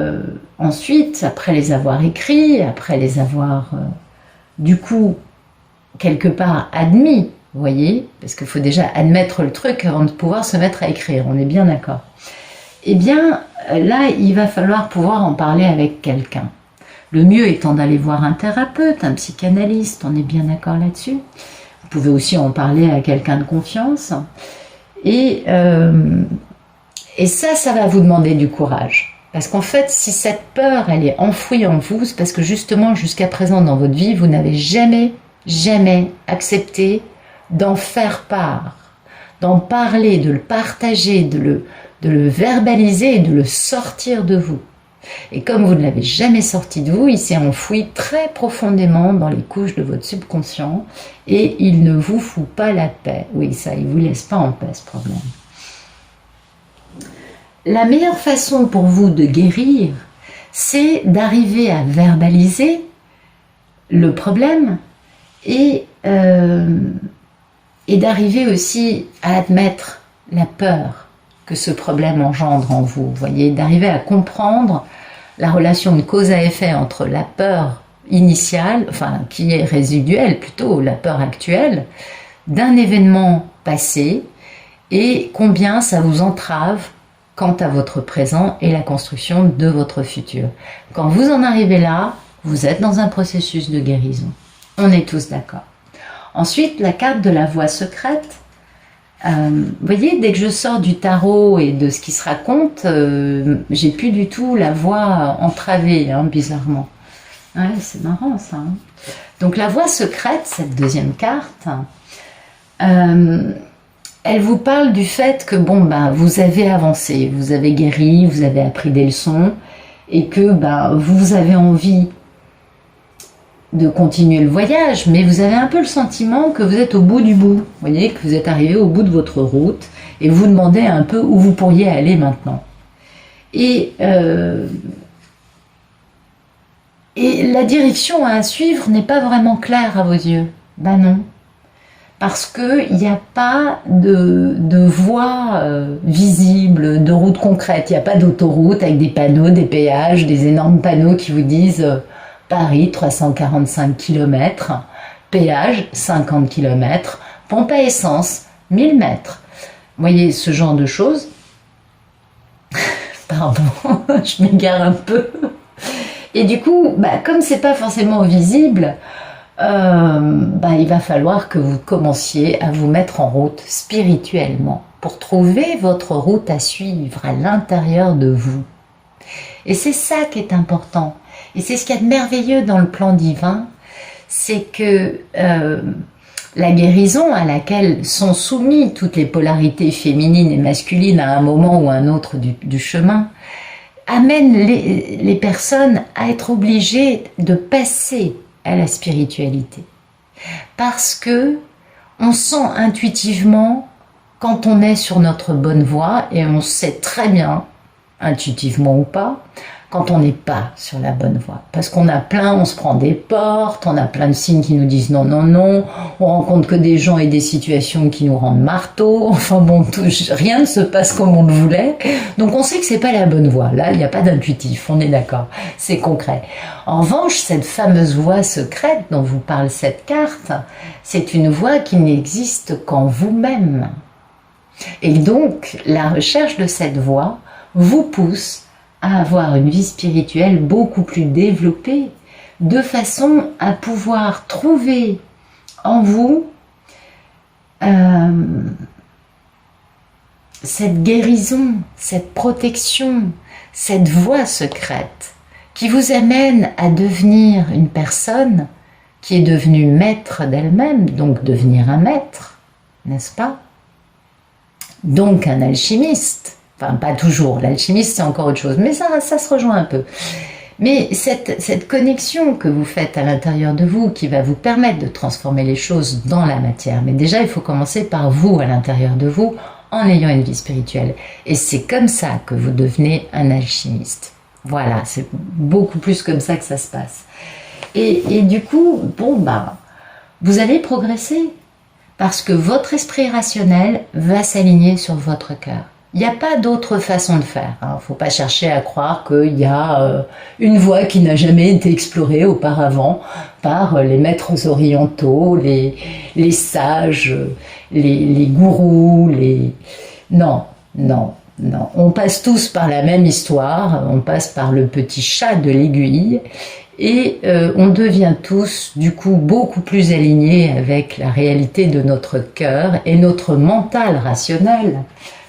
ensuite, après les avoir écrits, après les avoir du coup quelque part admis, vous voyez, parce qu'il faut déjà admettre le truc avant de pouvoir se mettre à écrire, on est bien d'accord. Eh bien, là, il va falloir pouvoir en parler avec quelqu'un. Le mieux étant d'aller voir un thérapeute, un psychanalyste, on est bien d'accord là-dessus. Vous pouvez aussi en parler à quelqu'un de confiance. Et ça va vous demander du courage. Parce qu'en fait, si cette peur, elle est enfouie en vous, c'est parce que justement, jusqu'à présent dans votre vie, vous n'avez jamais accepté d'en faire part, d'en parler, de le partager, de le verbaliser et de le sortir de vous. Et comme vous ne l'avez jamais sorti de vous, il s'est enfoui très profondément dans les couches de votre subconscient et il ne vous fout pas la paix. Oui, ça, il ne vous laisse pas en paix, ce problème. la meilleure façon pour vous de guérir, c'est d'arriver à verbaliser le problème et d'arriver aussi à admettre la peur que ce problème engendre en vous. Vous voyez, d'arriver à comprendre la relation de cause à effet entre la peur initiale, enfin qui est résiduelle plutôt, la peur actuelle, d'un événement passé et combien ça vous entrave quant à votre présent et la construction de votre futur. Quand vous en arrivez là, vous êtes dans un processus de guérison. On est tous d'accord. Ensuite, la carte de la voix secrète. Vous voyez, dès que je sors du tarot et de ce qui se raconte, j'ai plus du tout la voix entravée, hein, bizarrement. Ouais, c'est marrant ça. Hein. Donc la voix secrète, cette deuxième carte, elle vous parle du fait que bon, ben, vous avez avancé, vous avez guéri, vous avez appris des leçons et que ben, vous avez envie de continuer le voyage, mais vous avez un peu le sentiment que vous êtes au bout du bout. Vous voyez, que vous êtes arrivé au bout de votre route et vous demandez un peu où vous pourriez aller maintenant. Et la direction à suivre n'est pas vraiment claire à vos yeux. Ben non. Parce qu'il n'y a pas de voie visible, de route concrète. Il n'y a pas d'autoroute avec des panneaux, des péages, des énormes panneaux qui vous disent Paris 345 km, péage 50 km, pompe à essence 1000 mètres. Vous voyez ce genre de choses. Pardon, je m'égare un peu. Et du coup, bah, comme c'est pas forcément visible, il va falloir que vous commenciez à vous mettre en route spirituellement pour trouver votre route à suivre à l'intérieur de vous. Et c'est ça qui est important. Et c'est ce qu'il y a de merveilleux dans le plan divin, c'est que la guérison à laquelle sont soumises toutes les polarités féminines et masculines à un moment ou à un autre du chemin, amène les personnes à être obligées de passer à la spiritualité. Parce que on sent intuitivement quand on est sur notre bonne voie, et on sait très bien, intuitivement ou pas, quand on n'est pas sur la bonne voie. Parce qu'on a plein, on se prend des portes, on a plein de signes qui nous disent non, non, non, on rencontre que des gens et des situations qui nous rendent marteau, enfin bon, rien ne se passe comme on le voulait, donc on sait que c'est pas la bonne voie. Là, il n'y a pas d'intuitif, on est d'accord, c'est concret. En revanche, cette fameuse voie secrète dont vous parle cette carte, c'est une voie qui n'existe qu'en vous-même. Et donc, la recherche de cette voie vous pousse à avoir une vie spirituelle beaucoup plus développée, de façon à pouvoir trouver en vous cette guérison, cette protection, cette voie secrète qui vous amène à devenir une personne qui est devenue maître d'elle-même, donc devenir un maître, n'est-ce pas? Donc un alchimiste. Enfin, pas toujours, l'alchimiste c'est encore autre chose, mais ça se rejoint un peu. Mais cette connexion que vous faites à l'intérieur de vous, qui va vous permettre de transformer les choses dans la matière, mais déjà il faut commencer par vous à l'intérieur de vous, en ayant une vie spirituelle. Et c'est comme ça que vous devenez un alchimiste. Voilà, c'est beaucoup plus comme ça que ça se passe. Et du coup, bon bah, vous allez progresser, parce que votre esprit rationnel va s'aligner sur votre cœur. Il n'y a pas d'autre façon de faire. Il ne faut pas chercher à croire qu'il y a une voie qui n'a jamais été explorée auparavant par les maîtres orientaux, les sages, les gourous, Non, non, non. On passe tous par la même histoire, on passe par le petit chat de l'aiguille et on devient tous du coup beaucoup plus alignés avec la réalité de notre cœur et notre mental rationnel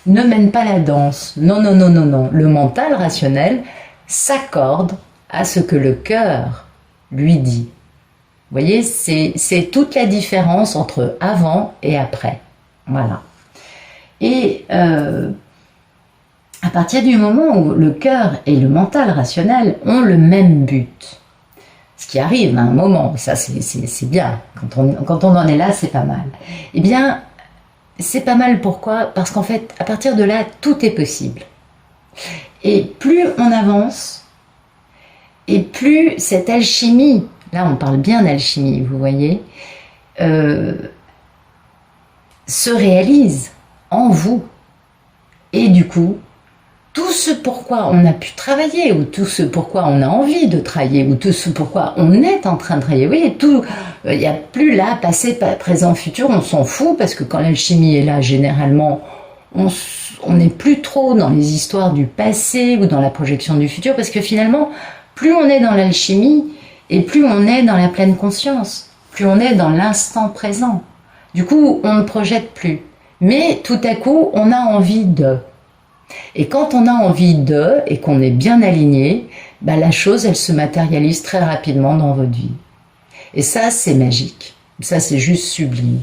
ne mène pas la danse. Non, non, non, non, non. Le mental rationnel s'accorde à ce que le cœur lui dit. Vous voyez, c'est toute la différence entre avant et après. Voilà. Et à partir du moment où le cœur et le mental rationnel ont le même but, ce qui arrive à un moment, ça c'est bien, quand on en est là, c'est pas mal. Eh bien, c'est pas mal, pourquoi? Parce qu'en fait, à partir de là, tout est possible. Et plus on avance, et plus cette alchimie, là on parle bien d'alchimie, vous voyez, se réalise en vous. Et du coup, tout ce pourquoi on a pu travailler, ou tout ce pourquoi on a envie de travailler, ou tout ce pourquoi on est en train de travailler, oui, tout, il n'y a plus là, passé, présent, futur, on s'en fout, parce que quand l'alchimie est là, généralement, on n'est plus trop dans les histoires du passé, ou dans la projection du futur, parce que finalement, plus on est dans l'alchimie, et plus on est dans la pleine conscience, plus on est dans l'instant présent. Du coup, on ne projette plus. Mais tout à coup, on a envie de... Et quand on a envie de, et qu'on est bien aligné, bah la chose, elle se matérialise très rapidement dans votre vie. Et ça, c'est magique. Ça, c'est juste sublime.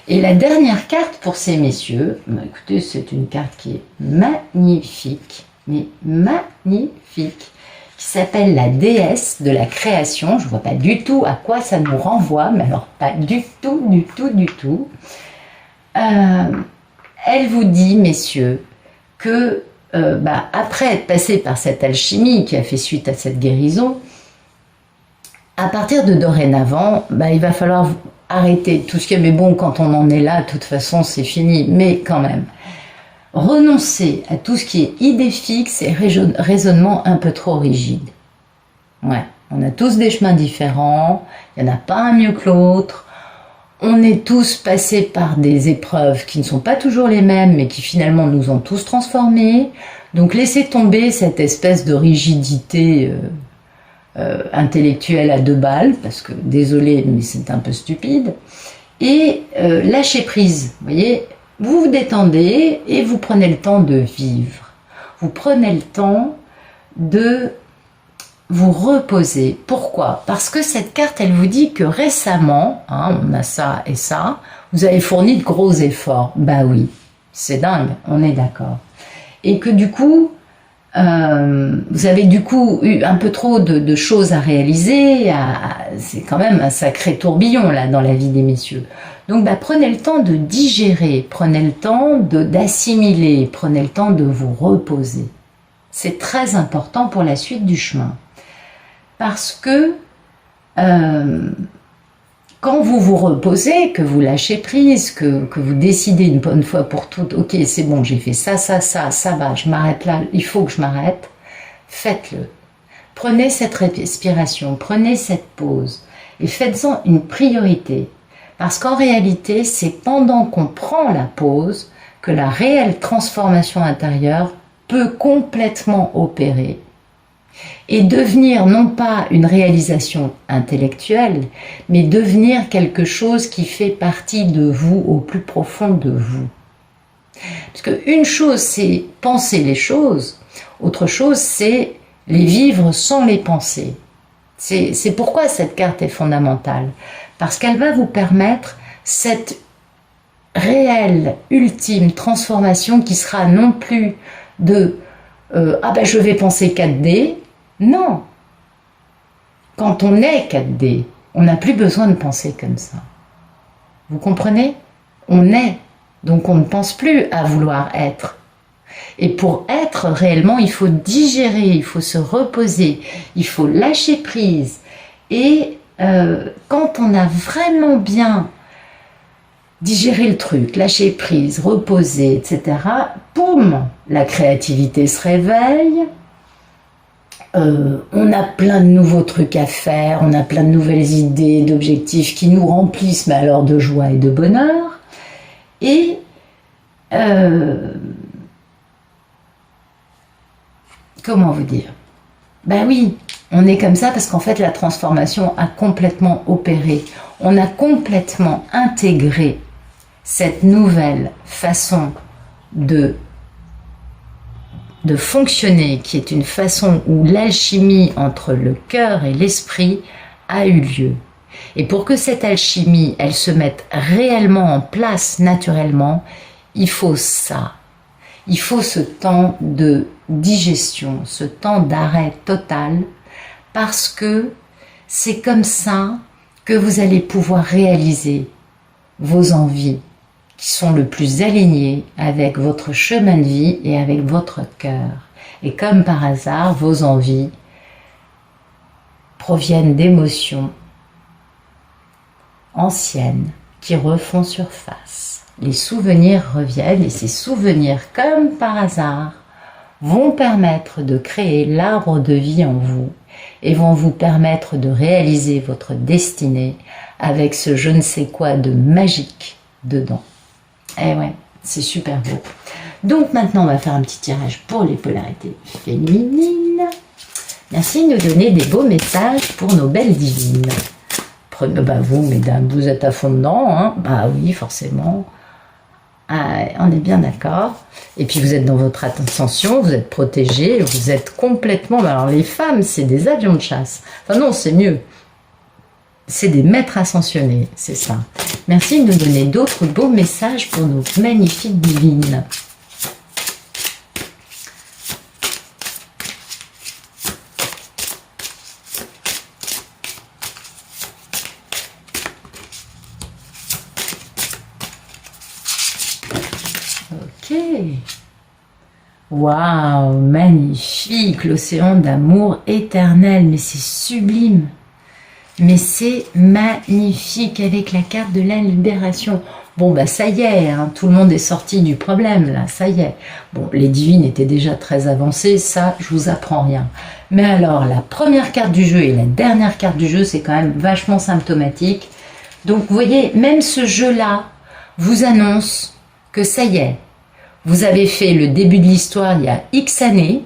Et la dernière carte pour ces messieurs, bah écoutez, c'est une carte qui est magnifique, mais magnifique, qui s'appelle la déesse de la création. Je ne vois pas du tout à quoi ça nous renvoie, mais alors pas du tout, du tout, du tout. Elle vous dit, messieurs, que après être passé par cette alchimie qui a fait suite à cette guérison, à partir de dorénavant, il va falloir arrêter tout ce qui est, mais bon, quand on en est là, de toute façon, c'est fini, mais quand même, renoncer à tout ce qui est idée fixe et raisonnement un peu trop rigide. Ouais, on a tous des chemins différents, il n'y en a pas un mieux que l'autre. On est tous passés par des épreuves qui ne sont pas toujours les mêmes, mais qui finalement nous ont tous transformés. Donc laissez tomber cette espèce de rigidité intellectuelle à 2 balles, parce que, désolé, mais c'est un peu stupide. Et lâchez prise, vous voyez, vous vous détendez et vous prenez le temps de vivre. Vous prenez le temps de vous reposez. Pourquoi? Parce que cette carte, elle vous dit que récemment, on a ça et ça, vous avez fourni de gros efforts. Bah oui, c'est dingue, on est d'accord. Et que du coup, vous avez du coup eu un peu trop de choses à réaliser, c'est quand même un sacré tourbillon là dans la vie des messieurs. Donc prenez le temps de digérer, prenez le temps d'assimiler, prenez le temps de vous reposer. C'est très important pour la suite du chemin. Parce que quand vous vous reposez, que vous lâchez prise, que vous décidez une bonne fois pour toutes, ok, c'est bon, j'ai fait ça, ça va, je m'arrête là, il faut que je m'arrête, faites-le. Prenez cette respiration, prenez cette pause et faites-en une priorité. Parce qu'en réalité, c'est pendant qu'on prend la pause que la réelle transformation intérieure peut complètement opérer et devenir non pas une réalisation intellectuelle, mais devenir quelque chose qui fait partie de vous, au plus profond de vous. Parce qu'une chose, c'est penser les choses, autre chose, c'est les vivre sans les penser. C'est pourquoi cette carte est fondamentale, parce qu'elle va vous permettre cette réelle, ultime transformation qui sera non plus de je vais penser 4D. Non. Quand on est 4D, on n'a plus besoin de penser comme ça. Vous comprenez? On est, donc on ne pense plus à vouloir être. Et pour être réellement, il faut digérer, il faut se reposer, il faut lâcher prise. Et quand on a vraiment bien digérer le truc, lâcher prise, reposer, etc. Boum, la créativité se réveille, on a plein de nouveaux trucs à faire, on a plein de nouvelles idées, d'objectifs qui nous remplissent, mais alors de joie et de bonheur. Et comment vous dire? Ben oui, on est comme ça parce qu'en fait la transformation a complètement opéré. On a complètement intégré cette nouvelle façon de fonctionner, qui est une façon où l'alchimie entre le cœur et l'esprit a eu lieu. Et pour que cette alchimie, elle se mette réellement en place naturellement, il faut ça. Il faut ce temps de digestion, ce temps d'arrêt total, parce que c'est comme ça que vous allez pouvoir réaliser vos envies qui sont le plus alignés avec votre chemin de vie et avec votre cœur. Et comme par hasard, vos envies proviennent d'émotions anciennes qui refont surface. Les souvenirs reviennent et ces souvenirs, comme par hasard, vont permettre de créer l'arbre de vie en vous et vont vous permettre de réaliser votre destinée avec ce je ne sais quoi de magique dedans. Eh ouais, c'est super beau. Donc maintenant, on va faire un petit tirage pour les polarités féminines. Merci de nous donner des beaux messages pour nos belles divines. Prenez, bah vous, mesdames, vous êtes à fond dedans, hein? Bah oui, forcément. Ah, on est bien d'accord. Et puis vous êtes dans votre ascension, vous êtes protégés, vous êtes complètement... Alors les femmes, c'est des avions de chasse. Enfin non, c'est mieux. C'est des maîtres ascensionnés, c'est ça. Merci de nous donner d'autres beaux messages pour nos magnifiques divines. Ok. Waouh, magnifique, l'océan d'amour éternel, mais c'est sublime. Mais c'est magnifique avec la carte de la libération. Bon, bah ça y est, hein, tout le monde est sorti du problème, là, ça y est. Bon, les divines étaient déjà très avancées, ça, je vous apprends rien. Mais alors, la première carte du jeu et la dernière carte du jeu, c'est quand même vachement symptomatique. Donc, vous voyez, même ce jeu-là vous annonce que ça y est, vous avez fait le début de l'histoire il y a X années,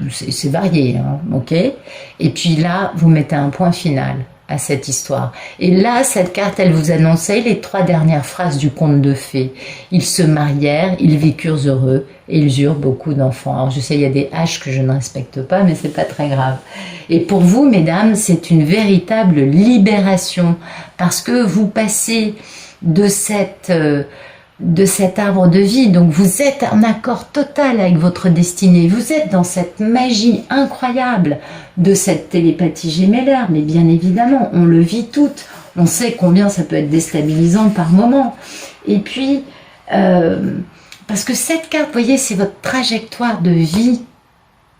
c'est varié, hein, ok. Et puis là, vous mettez un point final à cette histoire. Et là, cette carte, elle vous annonçait les 3 dernières phrases du conte de fées. Ils se marièrent, ils vécurent heureux et ils eurent beaucoup d'enfants. Alors je sais, il y a des H que je ne respecte pas, mais c'est pas très grave. Et pour vous, mesdames, c'est une véritable libération parce que vous passez de cet arbre de vie, donc vous êtes en accord total avec votre destinée, vous êtes dans cette magie incroyable de cette télépathie gémellaire, mais bien évidemment, on le vit toutes, on sait combien ça peut être déstabilisant par moment, et puis, parce que cette carte, vous voyez, c'est votre trajectoire de vie,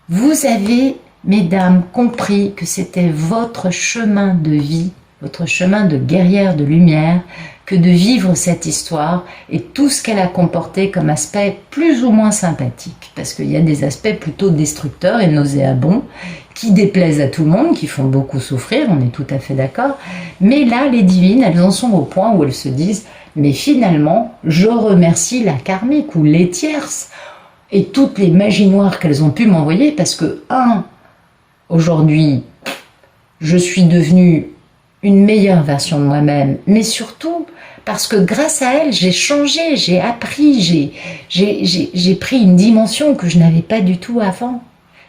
vous avez, mesdames, compris que c'était votre chemin de vie, votre chemin de guerrière de lumière, que de vivre cette histoire et tout ce qu'elle a comporté comme aspect plus ou moins sympathique. Parce qu'il y a des aspects plutôt destructeurs et nauséabonds qui déplaisent à tout le monde, qui font beaucoup souffrir, on est tout à fait d'accord. Mais là, les divines, elles en sont au point où elles se disent « Mais finalement, je remercie la karmique ou les tierces et toutes les magies noires qu'elles ont pu m'envoyer parce que, aujourd'hui, je suis devenue une meilleure version de moi-même, mais surtout parce que grâce à elle, j'ai changé, j'ai appris, j'ai pris une dimension que je n'avais pas du tout avant.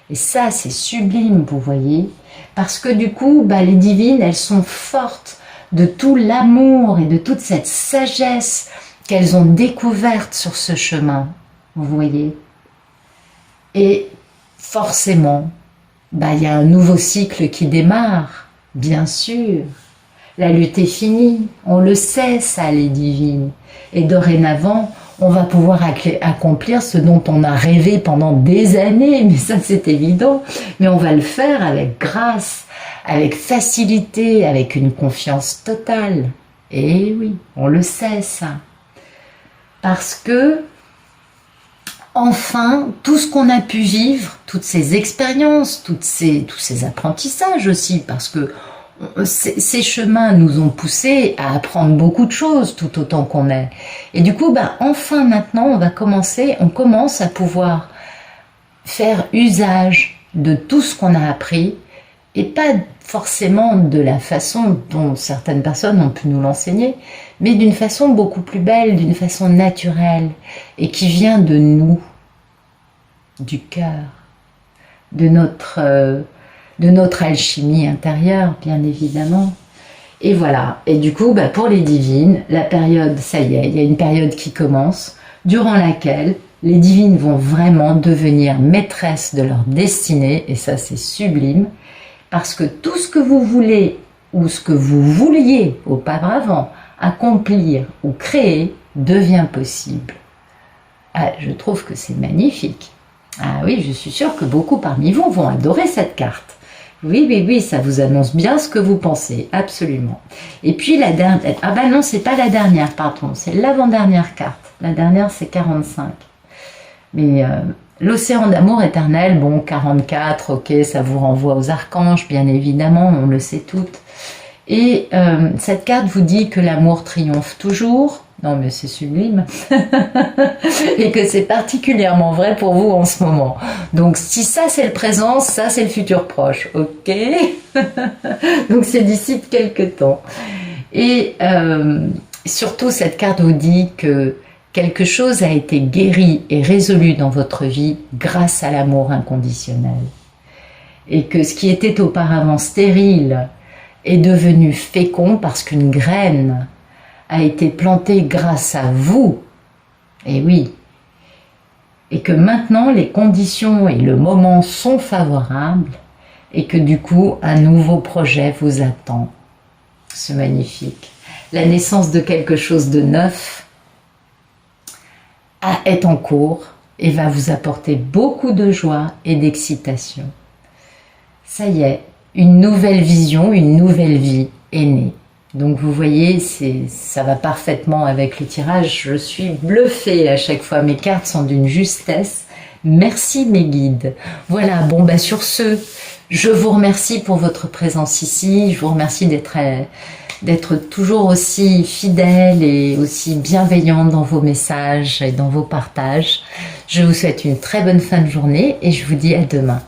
Et ça, c'est sublime, vous voyez, parce que du coup, bah, les divines, elles sont fortes de tout l'amour et de toute cette sagesse qu'elles ont découverte sur ce chemin, vous voyez. Et forcément, bah, il y a un nouveau cycle qui démarre, bien sûr. La lutte est finie, on le sait ça les divines. Et dorénavant, on va pouvoir accomplir ce dont on a rêvé pendant des années, mais ça c'est évident. Mais on va le faire avec grâce, avec facilité, avec une confiance totale. Et oui, on le sait ça. Parce que, enfin, tout ce qu'on a pu vivre, toutes ces expériences, tous ces apprentissages aussi, parce que ces chemins nous ont poussés à apprendre beaucoup de choses tout autant qu'on est. Et du coup, ben, enfin maintenant, on commence à pouvoir faire usage de tout ce qu'on a appris et pas forcément de la façon dont certaines personnes ont pu nous l'enseigner, mais d'une façon beaucoup plus belle, d'une façon naturelle et qui vient de nous, du cœur, de notre alchimie intérieure, bien évidemment. Et voilà. Et du coup, bah, pour les divines, la période, ça y est, il y a une période qui commence, durant laquelle les divines vont vraiment devenir maîtresses de leur destinée, et ça c'est sublime, parce que tout ce que vous voulez, ou ce que vous vouliez auparavant, accomplir ou créer, devient possible. Ah, je trouve que c'est magnifique. Ah oui, je suis sûre que beaucoup parmi vous vont adorer cette carte. Oui, oui, oui, ça vous annonce bien ce que vous pensez, absolument. Et puis la dernière, ah bah non, c'est pas la dernière, pardon, c'est l'avant-dernière carte. La dernière, c'est 45. Mais l'océan d'amour éternel, bon, 44, ok, ça vous renvoie aux archanges, bien évidemment, on le sait toutes. Et cette carte vous dit que l'amour triomphe toujours. Non, mais c'est sublime. Et que c'est particulièrement vrai pour vous en ce moment. Donc, si ça, c'est le présent, ça, c'est le futur proche. Ok. Donc, c'est d'ici quelques temps. Et surtout, cette carte vous dit que quelque chose a été guéri et résolu dans votre vie grâce à l'amour inconditionnel. Et que ce qui était auparavant stérile est devenu fécond parce qu'une graine a été plantée grâce à vous. Et oui. Et que maintenant, les conditions et le moment sont favorables et que du coup, un nouveau projet vous attend. C'est magnifique. La naissance de quelque chose de neuf est en cours et va vous apporter beaucoup de joie et d'excitation. Ça y est, une nouvelle vision, une nouvelle vie est née. Donc vous voyez, ça va parfaitement avec le tirage. Je suis bluffée à chaque fois. Mes cartes sont d'une justesse. Merci mes guides. Voilà, bon bah sur ce, je vous remercie pour votre présence ici. Je vous remercie d'être toujours aussi fidèle et aussi bienveillante dans vos messages et dans vos partages. Je vous souhaite une très bonne fin de journée et je vous dis à demain.